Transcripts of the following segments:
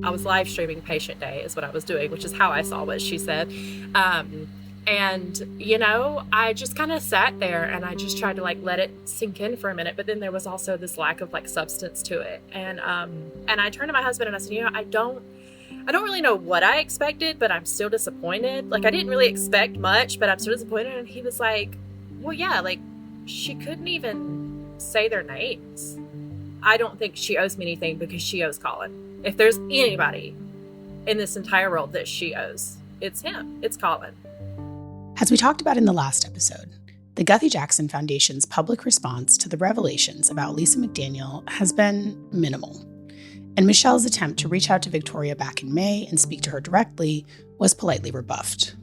I was live streaming patient day is what I was doing, which is how I saw what she said. And, you know, I just kind of sat there and I just tried to like let it sink in for a minute. But then there was also this lack of like substance to it. And I turned to my husband and I said, you know, I don't really know what I expected, but I'm still disappointed. Like, I didn't really expect much, but I'm still disappointed. And he was like, well, yeah, like, she couldn't even say their names. I don't think she owes me anything because she owes Colin. If there's anybody in this entire world that she owes, it's him. It's Colin. As we talked about in the last episode, the Guthy Jackson Foundation's public response to the revelations about Lisa McDaniel has been minimal. And Mishelle's attempt to reach out to Victoria back in May and speak to her directly was politely rebuffed.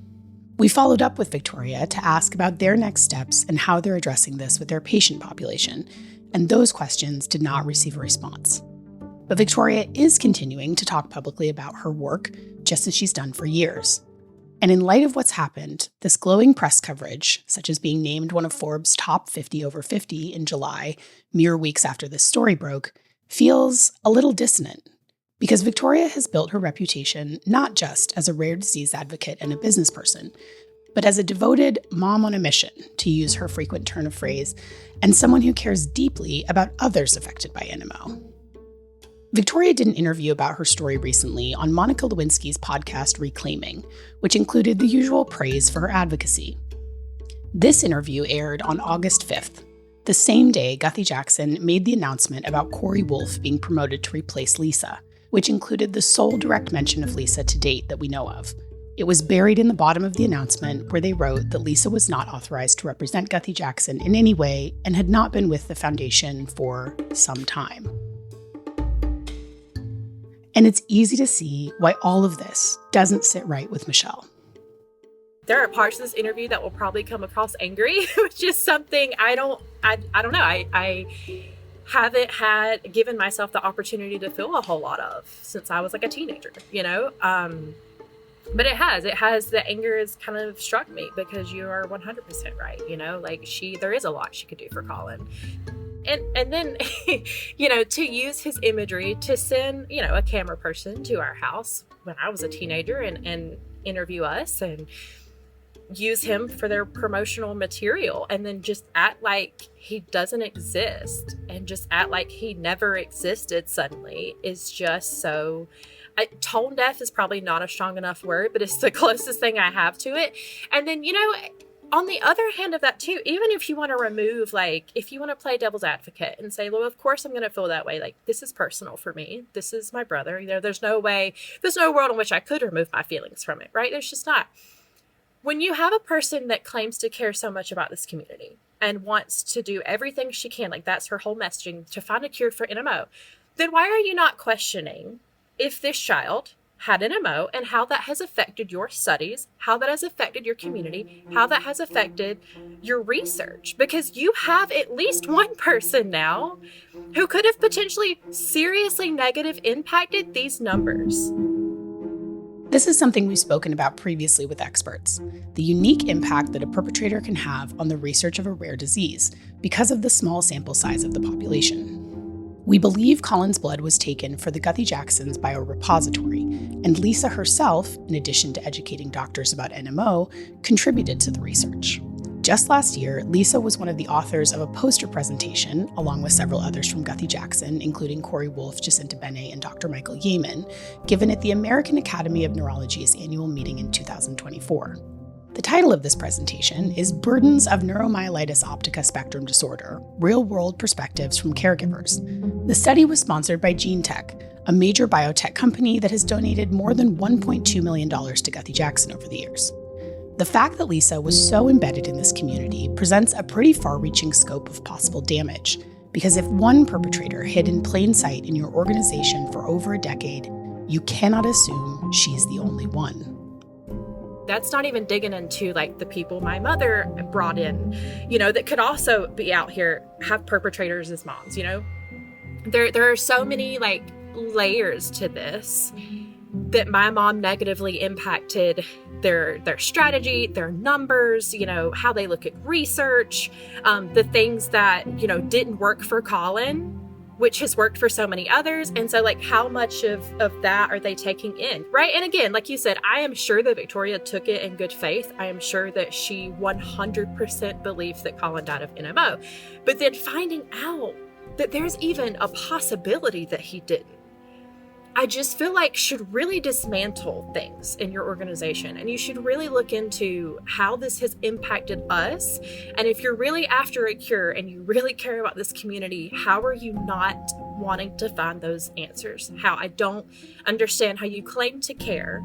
We followed up with Victoria to ask about their next steps and how they're addressing this with their patient population, and those questions did not receive a response. But Victoria is continuing to talk publicly about her work, just as she's done for years. And in light of what's happened, this glowing press coverage, such as being named one of Forbes' top 50 over 50 in July, mere weeks after this story broke, feels a little dissonant. Because Victoria has built her reputation not just as a rare disease advocate and a business person, but as a devoted mom on a mission, to use her frequent turn of phrase, and someone who cares deeply about others affected by NMO. Victoria did an interview about her story recently on Monica Lewinsky's podcast Reclaiming, which included the usual praise for her advocacy. This interview aired on August 5th, the same day Guthy Jackson made the announcement about Corey Wolf being promoted to replace Lisa, which included the sole direct mention of Lisa to date that we know of. It was buried in the bottom of the announcement where they wrote that Lisa was not authorized to represent Guthy Jackson in any way and had not been with the foundation for some time. And it's easy to see why all of this doesn't sit right with Mishelle. There are parts of this interview that will probably come across angry, which is something I don't know. I haven't given myself the opportunity to feel a whole lot of since I was like a teenager, you know? But it has, the anger has kind of struck me because you are 100% right. You know, like there is a lot she could do for Colin. And then, you know, to use his imagery to send, you know, a camera person to our house when I was a teenager and interview us and use him for their promotional material and then just act like he doesn't exist and just act like he never existed suddenly is just so... tone deaf is probably not a strong enough word, but it's the closest thing I have to it. And then, you know, on the other hand of that too, even if you want to remove, like, if you want to play devil's advocate and say, well, of course I'm going to feel that way. Like, this is personal for me. This is my brother. You know, there's no world in which I could remove my feelings from it, right? There's just not. When you have a person that claims to care so much about this community and wants to do everything she can, like that's her whole messaging, to find a cure for NMO, then why are you not questioning if this child had NMO and how that has affected your studies, how that has affected your community, how that has affected your research? Because you have at least one person now who could have potentially seriously negative impacted these numbers. This is something we've spoken about previously with experts, the unique impact that a perpetrator can have on the research of a rare disease because of the small sample size of the population. We believe Colin's blood was taken for the Guthy Jackson's biorepository, and Lisa herself, in addition to educating doctors about NMO, contributed to the research. Just last year, Lisa was one of the authors of a poster presentation, along with several others from Guthy Jackson, including Corey Wolf, Jacinta Benet, and Dr. Michael Yeaman, given at the American Academy of Neurology's annual meeting in 2024. The title of this presentation is Burdens of Neuromyelitis Optica Spectrum Disorder, Real-World Perspectives from Caregivers. The study was sponsored by GeneTech, a major biotech company that has donated more than $1.2 million to Guthy Jackson over the years. The fact that Lisa was so embedded in this community presents a pretty far-reaching scope of possible damage, because if one perpetrator hid in plain sight in your organization for over a decade, you cannot assume she's the only one. That's not even digging into like the people my mother brought in, you know, that could also be out here, have perpetrators as moms, you know. There are so many like layers to this that my mom negatively impacted their strategy, their numbers, you know, how they look at research, the things that, you know, didn't work for Colin which has worked for so many others. And so like, how much of that are they taking in? Right. And again, like you said, I am sure that Victoria took it in good faith. I am sure that she 100% believes that Colin died of NMO, but then finding out that there's even a possibility that he didn't, I just feel like should really dismantle things in your organization. And you should really look into how this has impacted us. And if you're really after a cure and you really care about this community, how are you not wanting to find those answers? How I don't understand how you claim to care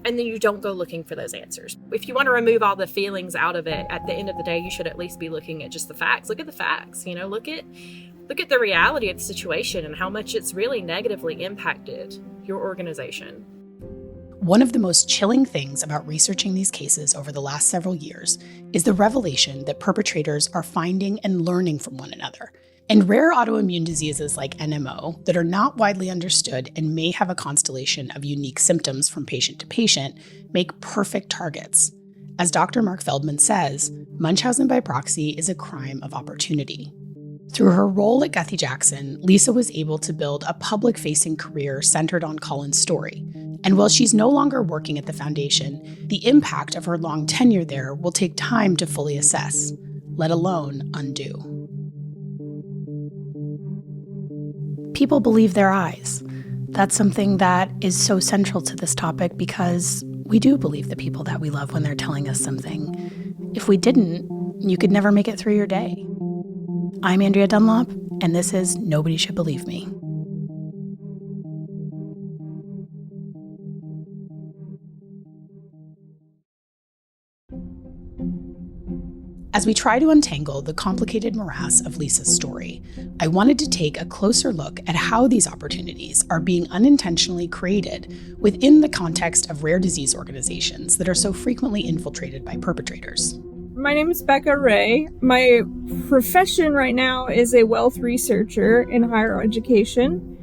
and then you don't go looking for those answers. If you want to remove all the feelings out of it, at the end of the day, you should at least be looking at just the facts. Look at the facts, look at the reality of the situation and how much it's really negatively impacted your organization. One of the most chilling things about researching these cases over the last several years is the revelation that perpetrators are finding and learning from one another. And rare autoimmune diseases like NMO that are not widely understood and may have a constellation of unique symptoms from patient to patient make perfect targets. As Dr. Mark Feldman says, Munchausen by proxy is a crime of opportunity. Through her role at Guthy Jackson, Lisa was able to build a public-facing career centered on Colin's story. And while she's no longer working at the foundation, the impact of her long tenure there will take time to fully assess, let alone undo. People believe their eyes. That's something that is so central to this topic because we do believe the people that we love when they're telling us something. If we didn't, you could never make it through your day. I'm Andrea Dunlop, and this is Nobody Should Believe Me. As we try to untangle the complicated morass of Lisa's story, I wanted to take a closer look at how these opportunities are being unintentionally created within the context of rare disease organizations that are so frequently infiltrated by perpetrators. My name is Bekah Rhea. My profession right now is a wealth researcher in higher education.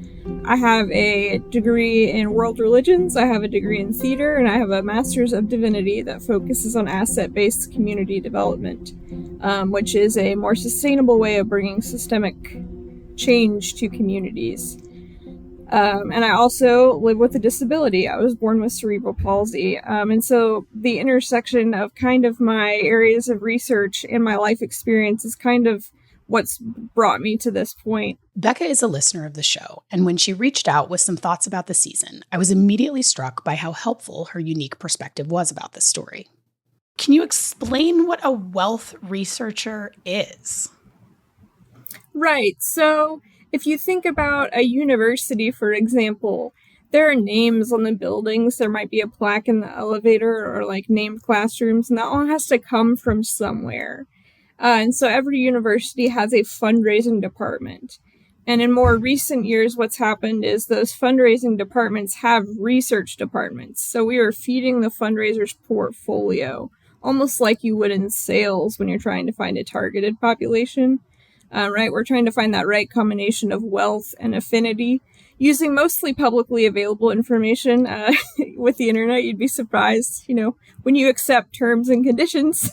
I have a degree in world religions, I have a degree in theater, and I have a master's of divinity that focuses on asset-based community development, which is a more sustainable way of bringing systemic change to communities. And I also live with a disability. I was born with cerebral palsy. And so the intersection of kind of my areas of research and my life experience is kind of what's brought me to this point. Bekah is a listener of the show, and when she reached out with some thoughts about the season, I was immediately struck by how helpful her unique perspective was about this story. Can you explain what a wealth researcher is? Right. So if you think about a university, for example, there are names on the buildings. There might be a plaque in the elevator or like named classrooms, and that all has to come from somewhere. And so every university has a fundraising department. And in more recent years, what's happened is those fundraising departments have research departments. So we are feeding the fundraiser's portfolio, almost like you would in sales when you're trying to find a targeted population. Right? We're trying to find that right combination of wealth and affinity using mostly publicly available information. With the internet, you'd be surprised, when you accept terms and conditions,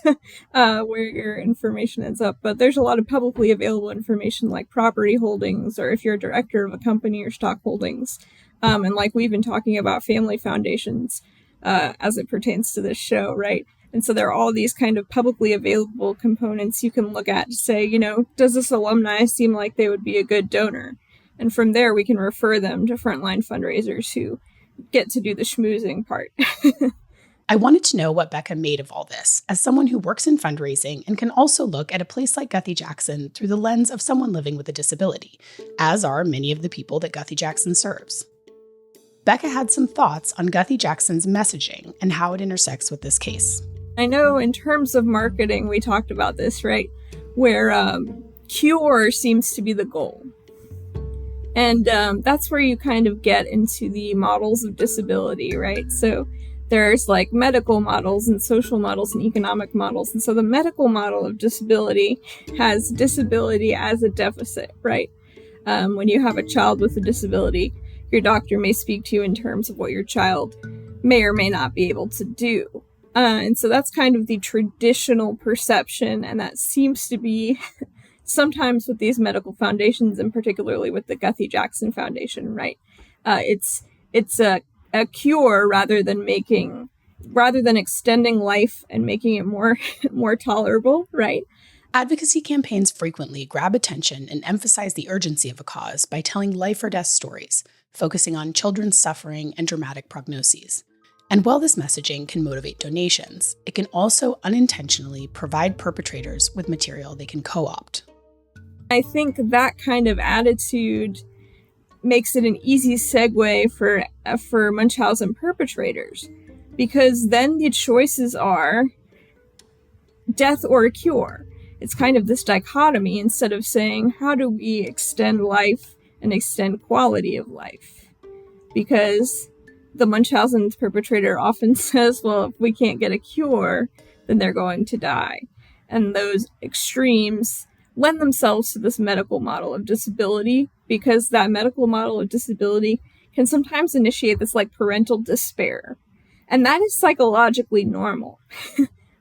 where your information ends up. But there's a lot of publicly available information like property holdings, or if you're a director of a company or stock holdings. And like we've been talking about family foundations, as it pertains to this show, right? And so there are all these kind of publicly available components you can look at to say, does this alumni seem like they would be a good donor? And from there, we can refer them to frontline fundraisers who get to do the schmoozing part. I wanted to know what Bekah made of all this as someone who works in fundraising and can also look at a place like Guthy Jackson through the lens of someone living with a disability, as are many of the people that Guthy Jackson serves. Bekah had some thoughts on Guthy Jackson's messaging and how it intersects with this case. I know in terms of marketing, we talked about this, right? Where cure seems to be the goal. And that's where you kind of get into the models of disability, right? So there's like medical models and social models and economic models. And so the medical model of disability has disability as a deficit, right? When you have a child with a disability, your doctor may speak to you in terms of what your child may or may not be able to do. And so that's kind of the traditional perception, and that seems to be sometimes with these medical foundations, and particularly with the Guthy Jackson Foundation, right? It's a cure rather than extending life and making it more tolerable, right? Advocacy campaigns frequently grab attention and emphasize the urgency of a cause by telling life or death stories, focusing on children's suffering and dramatic prognoses. And while this messaging can motivate donations, it can also unintentionally provide perpetrators with material they can co-opt. I think that kind of attitude makes it an easy segue for Munchausen perpetrators, because then the choices are death or a cure. It's kind of this dichotomy instead of saying, how do we extend life and extend quality of life? Because the Munchausen perpetrator often says, well, if we can't get a cure, then they're going to die. And those extremes lend themselves to this medical model of disability, because that medical model of disability can sometimes initiate this like parental despair. And that is psychologically normal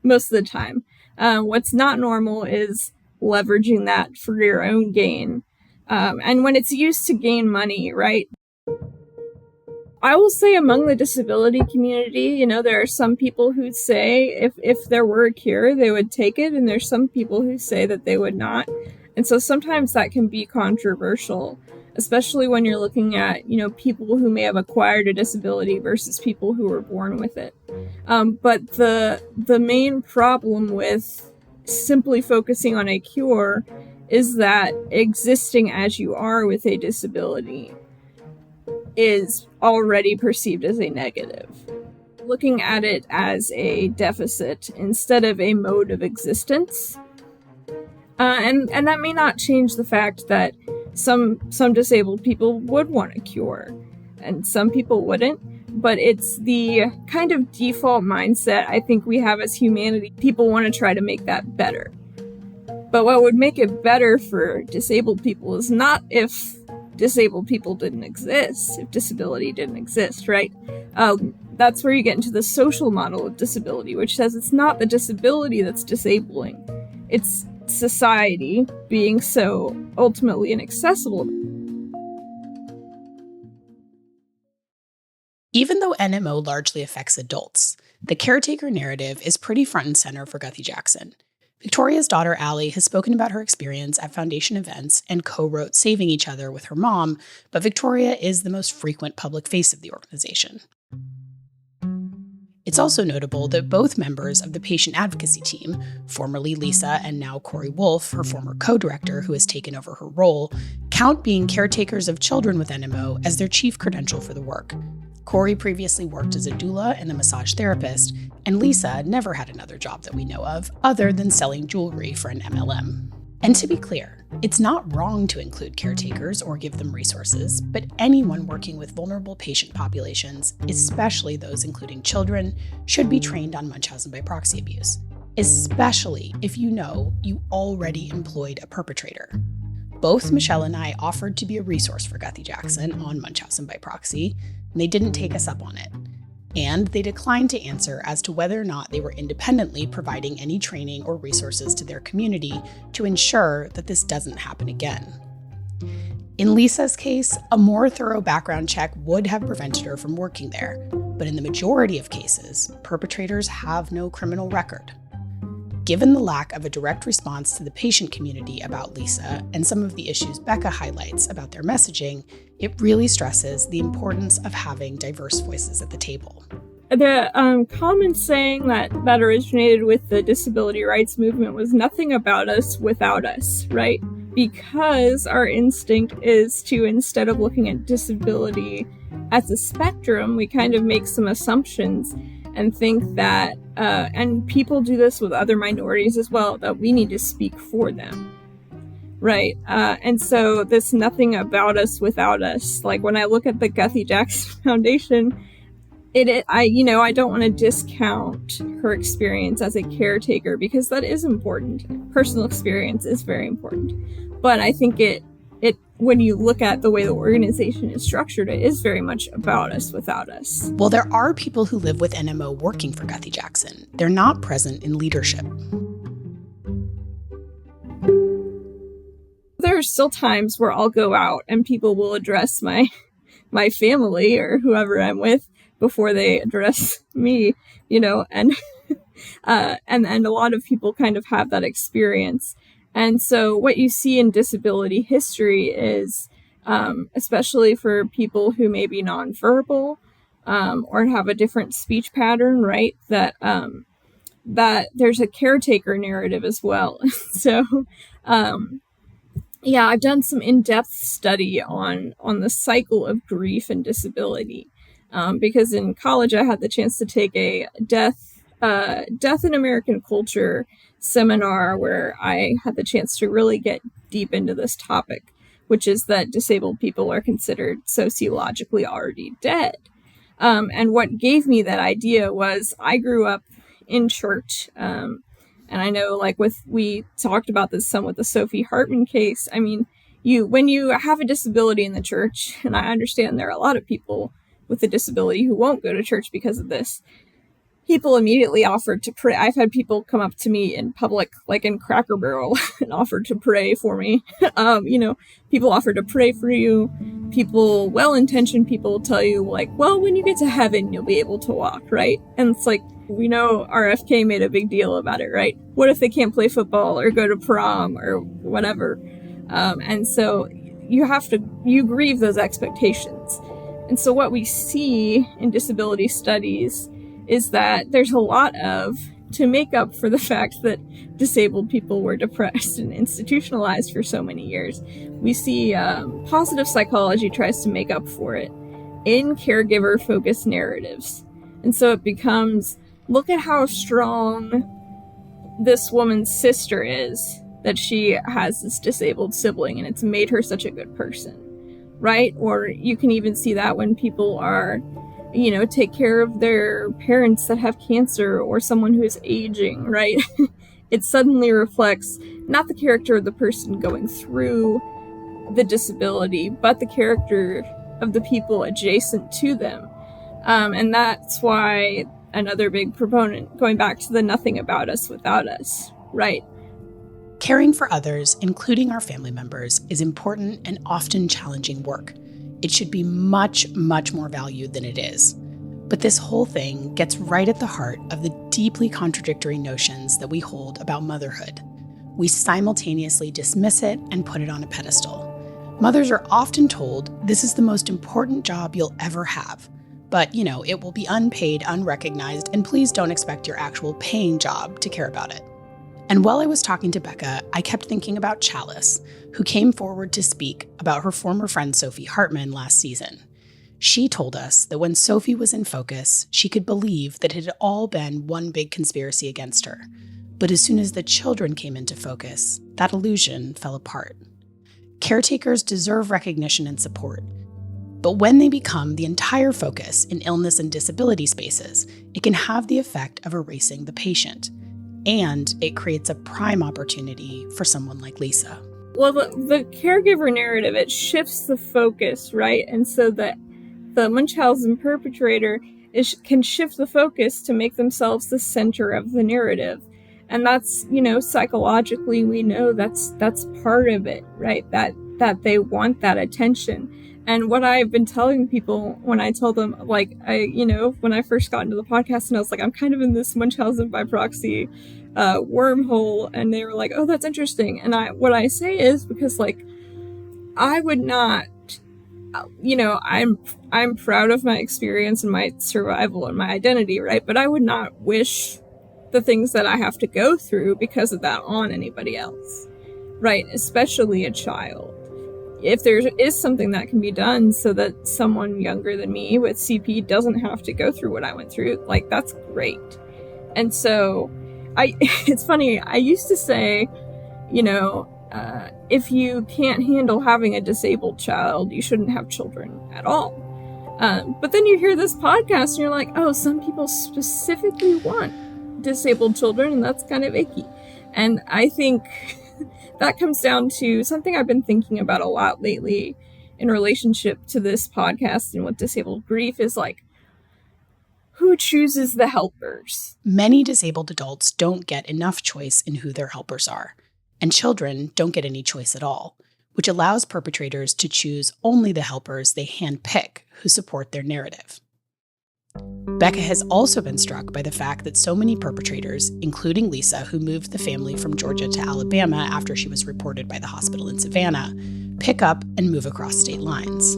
most of the time. What's not normal is leveraging that for your own gain. And when it's used to gain money, right? I will say among the disability community, there are some people who say if there were a cure, they would take it. And there's some people who say that they would not. And so sometimes that can be controversial, especially when you're looking at, people who may have acquired a disability versus people who were born with it. But the main problem with simply focusing on a cure is that existing as you are with a disability is already perceived as a negative. Looking at it as a deficit instead of a mode of existence. And that may not change the fact that some disabled people would want a cure and some people wouldn't, but it's the kind of default mindset I think we have as humanity. People want to try to make that better. But what would make it better for disabled people is not if disabled people didn't exist, if disability didn't exist, right? That's where you get into the social model of disability, which says it's not the disability that's disabling. It's society being so ultimately inaccessible. Even though NMO largely affects adults, the caretaker narrative is pretty front and center for Guthy Jackson. Victoria's daughter, Allie, has spoken about her experience at Foundation events and co-wrote Saving Each Other with her mom, but Victoria is the most frequent public face of the organization. It's also notable that both members of the patient advocacy team, formerly Lisa and now Corey Wolf, her former co-director who has taken over her role, count being caretakers of children with NMO as their chief credential for the work. Corey previously worked as a doula and a massage therapist, and Lisa never had another job that we know of other than selling jewelry for an MLM. And to be clear, it's not wrong to include caretakers or give them resources, but anyone working with vulnerable patient populations, especially those including children, should be trained on Munchausen by proxy abuse, especially if you know you already employed a perpetrator. Both Mishelle and I offered to be a resource for Guthy Jackson on Munchausen by proxy, and they didn't take us up on it. And they declined to answer as to whether or not they were independently providing any training or resources to their community to ensure that this doesn't happen again. In Lisa's case, a more thorough background check would have prevented her from working there, but in the majority of cases, perpetrators have no criminal record. Given the lack of a direct response to the patient community about Lisa and some of the issues Bekah highlights about their messaging, it really stresses the importance of having diverse voices at the table. The common saying that originated with the disability rights movement was nothing about us without us, right? Because our instinct is to, instead of looking at disability as a spectrum, we kind of make some assumptions and think that, and people do this with other minorities as well, that we need to speak for them, right? And so this nothing about us without us, like when I look at the Guthy Jackson Foundation, I don't want to discount her experience as a caretaker because that is important. Personal experience is very important. But I think it when you look at the way the organization is structured, it is very much about us without us. Well, there are people who live with NMO working for Guthy Jackson. They're not present in leadership. are still times where I'll go out and people will address my family or whoever I'm with before they address me, and and a lot of people kind of have that experience. And so what you see in disability history is, especially for people who may be nonverbal, or have a different speech pattern, right, that there's a caretaker narrative as well. So, yeah, I've done some in-depth study on the cycle of grief and disability, because in college I had the chance to take a death in American culture seminar where I had the chance to really get deep into this topic, which is that disabled people are considered sociologically already dead. And what gave me that idea was I grew up in church, and I know, we talked about this some with the Sophie Hartman case. I mean, when you have a disability in the church, and I understand there are a lot of people with a disability who won't go to church because of this, people immediately offered to pray. I've had people come up to me in public, like in Cracker Barrel, and offered to pray for me. People offer to pray for you. People, well-intentioned people, will tell you, well, when you get to heaven, you'll be able to walk, right? And it's like, we know RFK made a big deal about it, right? What if they can't play football or go to prom or whatever? And so you grieve those expectations. And so what we see in disability studies is that there's a lot to make up for the fact that disabled people were depressed and institutionalized for so many years. We see positive psychology tries to make up for it in caregiver-focused narratives. And so it becomes, look at how strong this woman's sister is, that she has this disabled sibling, and it's made her such a good person, right? Or you can even see that when people are, take care of their parents that have cancer or someone who is aging, right? It suddenly reflects not the character of the person going through the disability, but the character of the people adjacent to them. And that's why another big proponent, going back to the nothing about us without us, right? Caring for others, including our family members, is important and often challenging work. It should be much, much more valued than it is. But this whole thing gets right at the heart of the deeply contradictory notions that we hold about motherhood. We simultaneously dismiss it and put it on a pedestal. Mothers are often told this is the most important job you'll ever have. But, it will be unpaid, unrecognized, and please don't expect your actual paying job to care about it. And while I was talking to Bekah, I kept thinking about Chalice, who came forward to speak about her former friend Sophie Hartman last season. She told us that when Sophie was in focus, she could believe that it had all been one big conspiracy against her. But as soon as the children came into focus, that illusion fell apart. Caretakers deserve recognition and support. But when they become the entire focus in illness and disability spaces, it can have the effect of erasing the patient. And it creates a prime opportunity for someone like Lisa. Well, the caregiver narrative, it shifts the focus, right? And so that the Munchausen perpetrator can shift the focus to make themselves the center of the narrative. And that's, psychologically, we know that's part of it, right? That they want that attention. And what I've been telling people when I tell them, when I first got into the podcast and I was like, I'm kind of in this Munchausen by proxy wormhole, and they were like, oh, that's interesting. And what I say is, because I would not, I'm proud of my experience and my survival and my identity, right? But I would not wish the things that I have to go through because of that on anybody else, right? Especially a child. If there is something that can be done so that someone younger than me with CP doesn't have to go through what I went through, that's great. And so it's funny, I used to say, if you can't handle having a disabled child, you shouldn't have children at all. But then you hear this podcast and you're like, oh, some people specifically want disabled children, and that's kind of icky. And I think that comes down to something I've been thinking about a lot lately in relationship to this podcast and with disabled grief is who chooses the helpers? Many disabled adults don't get enough choice in who their helpers are, and children don't get any choice at all, which allows perpetrators to choose only the helpers they handpick who support their narrative. Bekah has also been struck by the fact that so many perpetrators, including Lisa, who moved the family from Georgia to Alabama after she was reported by the hospital in Savannah, pick up and move across state lines.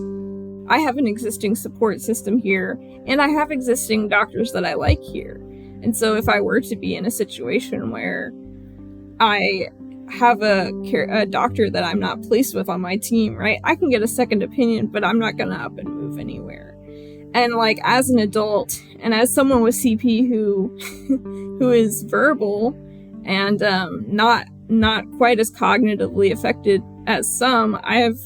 I have an existing support system here, and I have existing doctors that I like here. And so if I were to be in a situation where I have a doctor that I'm not pleased with on my team, right, I can get a second opinion, but I'm not going to up and move anywhere. And like, as an adult and as someone with CP who is verbal and not quite as cognitively affected as some, I have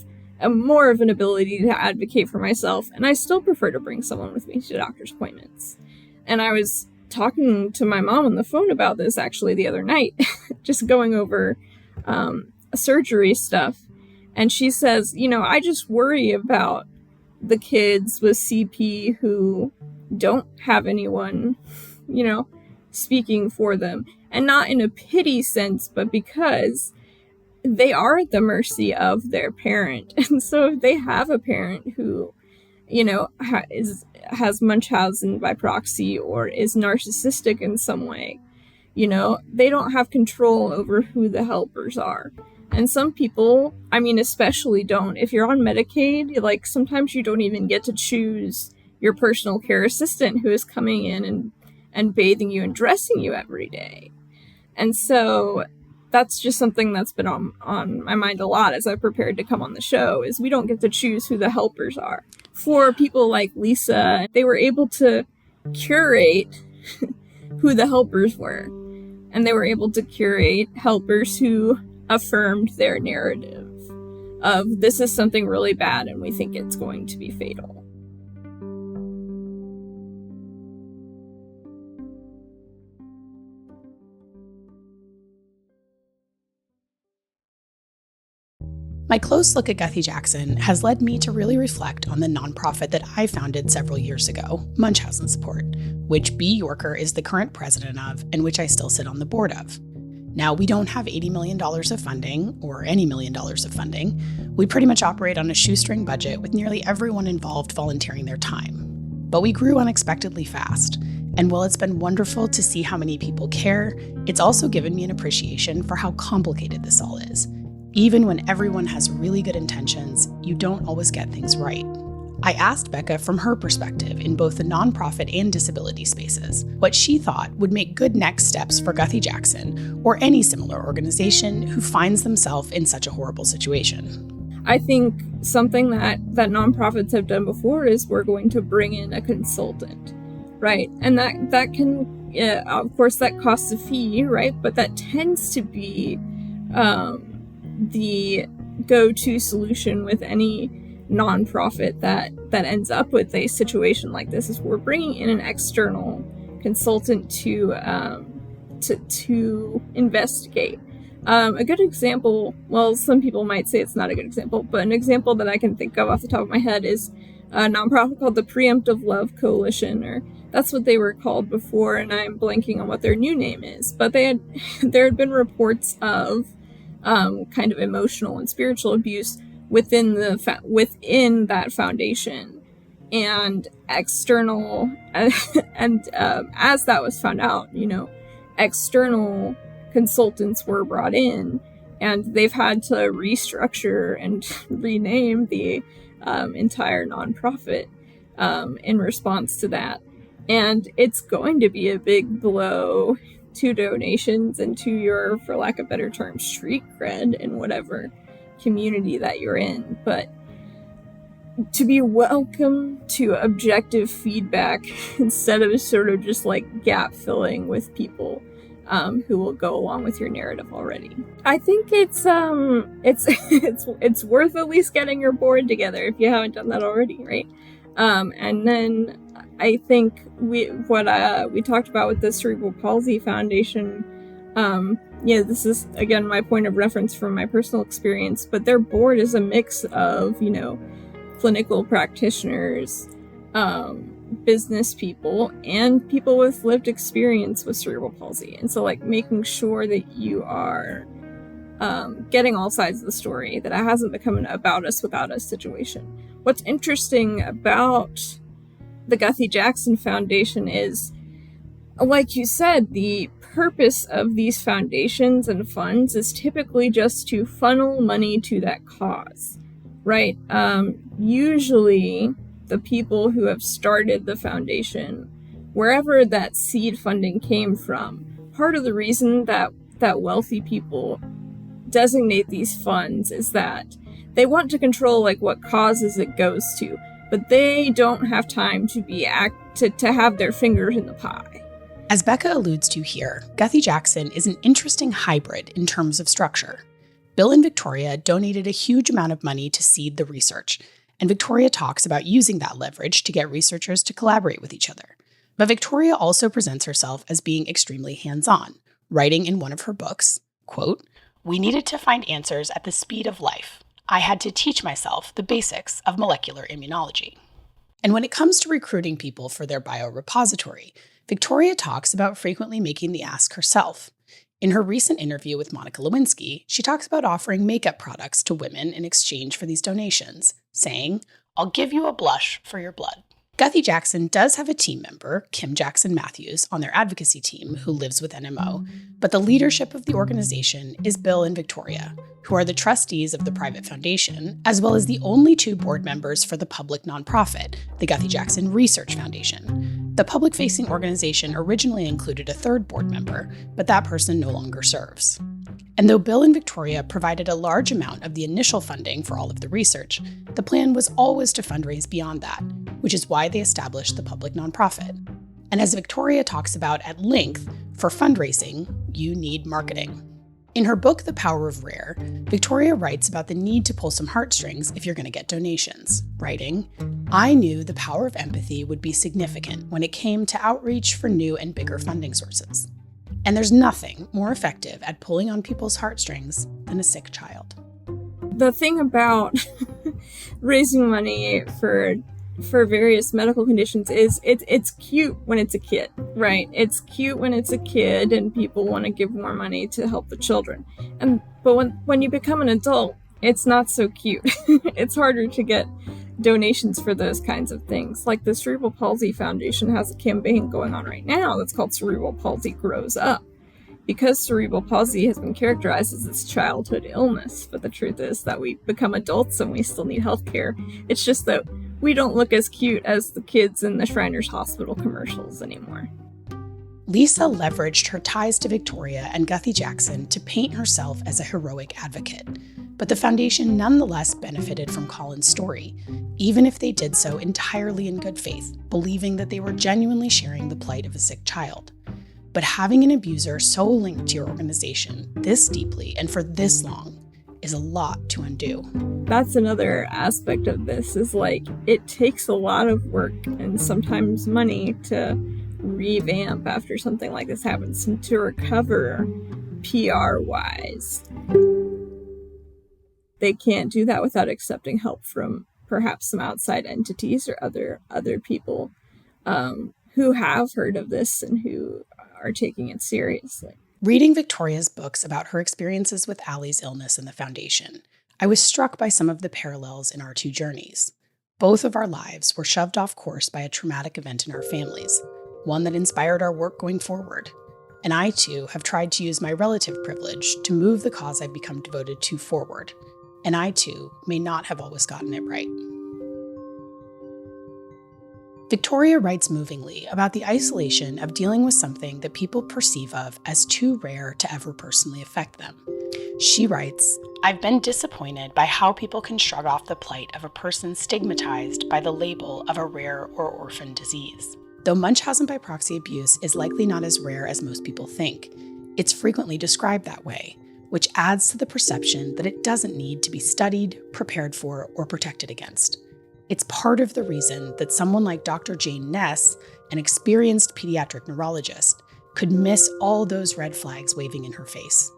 more of an ability to advocate for myself, and I still prefer to bring someone with me to doctor's appointments. And I was talking to my mom on the phone about this actually the other night, just going over surgery stuff. And she says, I just worry about the kids with CP who don't have anyone, speaking for them. And not in a pity sense, but because they are at the mercy of their parent. And so if they have a parent who, has Munchausen by proxy or is narcissistic in some way, they don't have control over who the helpers are. And some people, especially don't. If you're on Medicaid, like, sometimes you don't even get to choose your personal care assistant who is coming in and bathing you and dressing you every day. And so that's just something that's been on my mind a lot as I prepared to come on the show, is we don't get to choose who the helpers are. For people like Lisa, they were able to curate who the helpers were. And they were able to curate helpers who affirmed their narrative of, this is something really bad and we think it's going to be fatal. My close look at Guthy Jackson has led me to really reflect on the nonprofit that I founded several years ago, Munchausen Support, which B. Yorker is the current president of and which I still sit on the board of. Now, we don't have $80 million of funding, or any $1 million of funding. We pretty much operate on a shoestring budget with nearly everyone involved volunteering their time. But we grew unexpectedly fast. And while it's been wonderful to see how many people care, it's also given me an appreciation for how complicated this all is. Even when everyone has really good intentions, you don't always get things right. I asked Bekah from her perspective in both the nonprofit and disability spaces what she thought would make good next steps for Guthy Jackson or any similar organization who finds themselves in such a horrible situation. I think something that nonprofits have done before is we're going to bring in a consultant, right? And that can, of course, that costs a fee, right? But that tends to be the go-to solution with any nonprofit that ends up with a situation like this, is we're bringing in an external consultant to investigate. A good example, well, some people might say it's not a good example, but an example that I can think of off the top of my head is a nonprofit called the Preemptive Love Coalition, or that's what they were called before, and I'm blanking on what their new name is. But there had been reports of kind of emotional and spiritual abuse within that foundation, and external and as that was found out, external consultants were brought in, and they've had to restructure and rename the entire nonprofit in response to that. And it's going to be a big blow to donations and to your, for lack of better term, street cred in whatever community that you're in. But to be welcome to objective feedback instead of sort of just like gap filling with people who will go along with your narrative already. I think it's worth at least getting your board together if you haven't done that already, right? And then I think we talked about with the Cerebral Palsy Foundation, this is, again, my point of reference from my personal experience, but their board is a mix of, clinical practitioners, business people, and people with lived experience with cerebral palsy. And so, like, making sure that you are getting all sides of the story, that it hasn't become an about us without us situation. What's interesting about the Guthy Jackson Foundation is, like you said, the purpose of these foundations and funds is typically just to funnel money to that cause, right? Usually the people who have started the foundation, wherever that seed funding came from, part of the reason that wealthy people designate these funds is that they want to control like what causes it goes to, but they don't have time to to have their fingers in the pie. As Bekah alludes to here, Guthy Jackson is an interesting hybrid in terms of structure. Bill and Victoria donated a huge amount of money to seed the research, and Victoria talks about using that leverage to get researchers to collaborate with each other. But Victoria also presents herself as being extremely hands-on, writing in one of her books, quote, "We needed to find answers at the speed of life. I had to teach myself the basics of molecular immunology." And when it comes to recruiting people for their biorepository, Victoria talks about frequently making the ask herself. In her recent interview with Monica Lewinsky, she talks about offering makeup products to women in exchange for these donations, saying, "I'll give you a blush for your blood." Guthy Jackson does have a team member, Kim Jackson Matthews, on their advocacy team who lives with NMO, but the leadership of the organization is Bill and Victoria, who are the trustees of the private foundation, as well as the only two board members for the public nonprofit, the Guthy Jackson Research Foundation. The public-facing organization originally included a third board member, but that person no longer serves. And though Bill and Victoria provided a large amount of the initial funding for all of the research, the plan was always to fundraise beyond that, which is why they established the public nonprofit. And as Victoria talks about at length, for fundraising, you need marketing. In her book, The Power of Rare, Victoria writes about the need to pull some heartstrings if you're going to get donations, writing, "I knew the power of empathy would be significant when it came to outreach for new and bigger funding sources. And there's nothing more effective at pulling on people's heartstrings than a sick child." The thing about raising money for various medical conditions is it's cute when it's a kid, right? It's cute when it's a kid and people want to give more money to help the children. But when you become an adult, it's not so cute. It's harder to get donations for those kinds of things. Like the Cerebral Palsy Foundation has a campaign going on right now that's called Cerebral Palsy Grows Up, because cerebral palsy has been characterized as this childhood illness. But the truth is that we become adults and we still need healthcare. It's just that we don't look as cute as the kids in the Shriners Hospital commercials anymore. Lisa leveraged her ties to Victoria and Guthy Jackson to paint herself as a heroic advocate. But the foundation nonetheless benefited from Colin's story, even if they did so entirely in good faith, believing that they were genuinely sharing the plight of a sick child. But having an abuser so linked to your organization this deeply and for this long is a lot to undo. That's another aspect of this, is like, it takes a lot of work and sometimes money to revamp after something like this happens and to recover PR-wise. They can't do that without accepting help from perhaps some outside entities or other people who have heard of this and who are taking it seriously. Reading Victoria's books about her experiences with Allie's illness and the foundation, I was struck by some of the parallels in our two journeys. Both of our lives were shoved off course by a traumatic event in our families, one that inspired our work going forward. And I, too, have tried to use my relative privilege to move the cause I've become devoted to forward. And I, too, may not have always gotten it right. Victoria writes movingly about the isolation of dealing with something that people perceive of as too rare to ever personally affect them. She writes, "I've been disappointed by how people can shrug off the plight of a person stigmatized by the label of a rare or orphan disease. Though Munchausen by proxy abuse is likely not as rare as most people think, it's frequently described that way, which adds to the perception that it doesn't need to be studied, prepared for, or protected against. It's part of the reason that someone like Dr. Jane Ness, an experienced pediatric neurologist, could miss all those red flags waving in her face.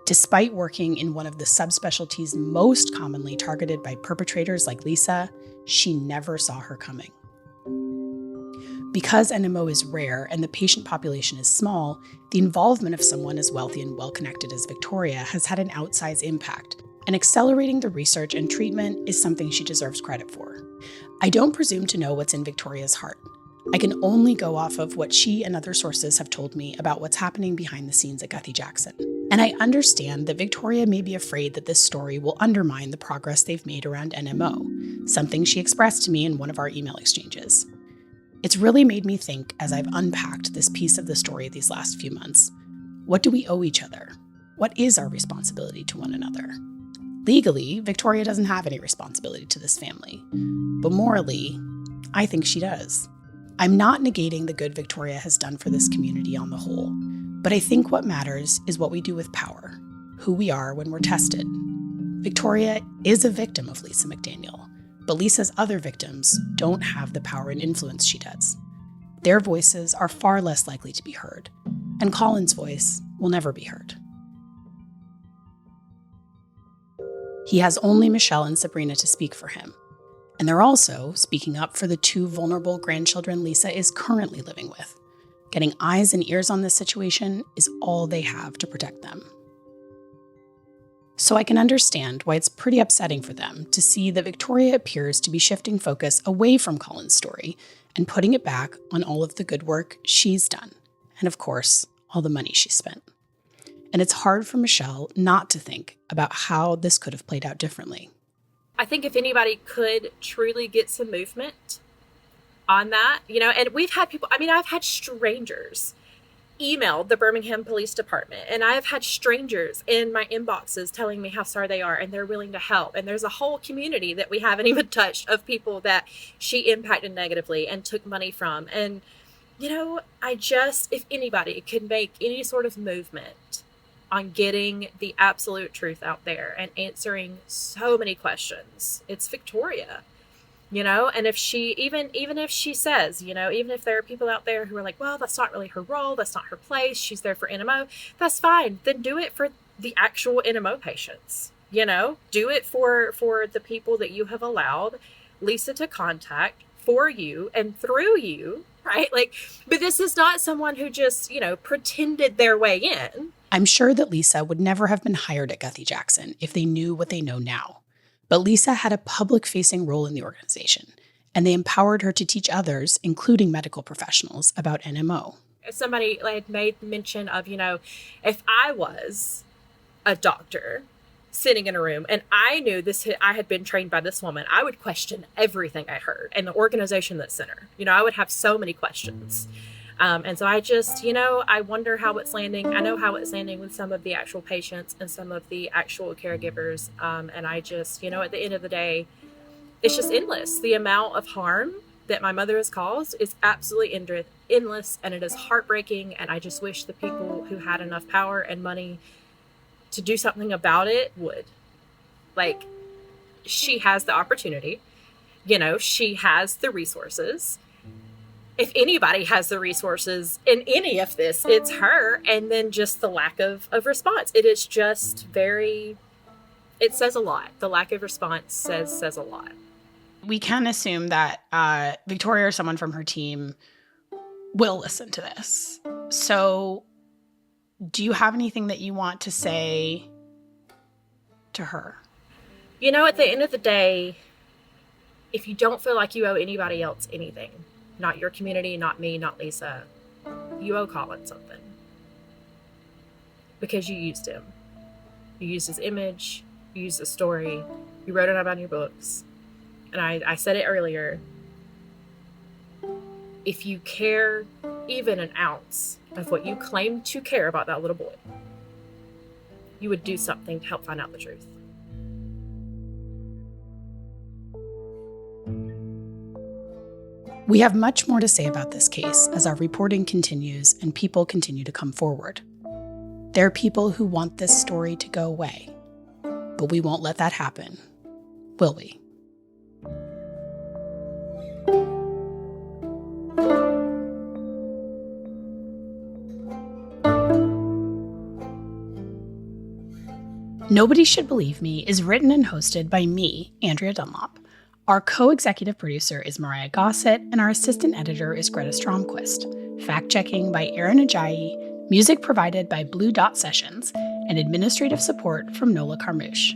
Despite working in one of the subspecialties most commonly targeted by perpetrators like Lisa, she never saw her coming." Because NMO is rare and the patient population is small, the involvement of someone as wealthy and well-connected as Victoria has had an outsized impact, and accelerating the research and treatment is something she deserves credit for. I don't presume to know what's in Victoria's heart. I can only go off of what she and other sources have told me about what's happening behind the scenes at Guthy Jackson. And I understand that Victoria may be afraid that this story will undermine the progress they've made around NMO, something she expressed to me in one of our email exchanges. It's really made me think as I've unpacked this piece of the story these last few months. What do we owe each other? What is our responsibility to one another? Legally, Victoria doesn't have any responsibility to this family. But morally, I think she does. I'm not negating the good Victoria has done for this community on the whole, but I think what matters is what we do with power, who we are when we're tested. Victoria is a victim of Lisa McDaniel, but Lisa's other victims don't have the power and influence she does. Their voices are far less likely to be heard, and Colin's voice will never be heard. He has only Mishelle and Sabrina to speak for him, and they're also speaking up for the 2 vulnerable grandchildren Lisa is currently living with. Getting eyes and ears on this situation is all they have to protect them. So I can understand why it's pretty upsetting for them to see that Victoria appears to be shifting focus away from Colin's story and putting it back on all of the good work she's done, and of course, all the money she's spent. And it's hard for Mishelle not to think about how this could have played out differently. I think if anybody could truly get some movement on that, and we've had people, I've had strangers emailed the Birmingham Police Department, and I've had strangers in my inboxes telling me how sorry they are and they're willing to help. And there's a whole community that we haven't even touched of people that she impacted negatively and took money from. And, if anybody could make any sort of movement on getting the absolute truth out there and answering so many questions, it's Victoria. And if she, even if she says, even if there are people out there who are like, well, that's not really her role, that's not her place, she's there for NMO, that's fine. Then do it for the actual NMO patients, do it for the people that you have allowed Lisa to contact for you and through you, right? But this is not someone who just, pretended their way in. I'm sure that Lisa would never have been hired at Guthy Jackson if they knew what they know now. But Lisa had a public-facing role in the organization, and they empowered her to teach others, including medical professionals, about NMO. Somebody had made mention of, if I was a doctor sitting in a room and I knew I had been trained by this woman, I would question everything I heard and the organization that sent her. I would have so many questions. And so I just, I wonder how it's landing. I know how it's landing with some of the actual patients and some of the actual caregivers. And I just, at the end of the day, it's just endless. The amount of harm that my mother has caused is absolutely endless, and it is heartbreaking. And I just wish the people who had enough power and money to do something about it would. She has the opportunity, she has the resources. If anybody has the resources in any of this, it's her. And then just the lack of response. It is just it says a lot. The lack of response says a lot. We can assume that Victoria or someone from her team will listen to this. So do you have anything that you want to say to her? At the end of the day, if you don't feel like you owe anybody else anything, not your community, not me, not Lisa, you owe Colin something. Because you used him. You used his image, you used his story, you wrote it about in your books. And I said it earlier, if you care even an ounce of what you claim to care about that little boy, you would do something to help find out the truth. We have much more to say about this case as our reporting continues and people continue to come forward. There are people who want this story to go away, but we won't let that happen, will we? Nobody Should Believe Me is written and hosted by me, Andrea Dunlop. Our co-executive producer is Mariah Gossett, and our assistant editor is Greta Stromquist. Fact-checking by Aaron Ajayi, music provided by Blue Dot Sessions, and administrative support from Nola Carmouche.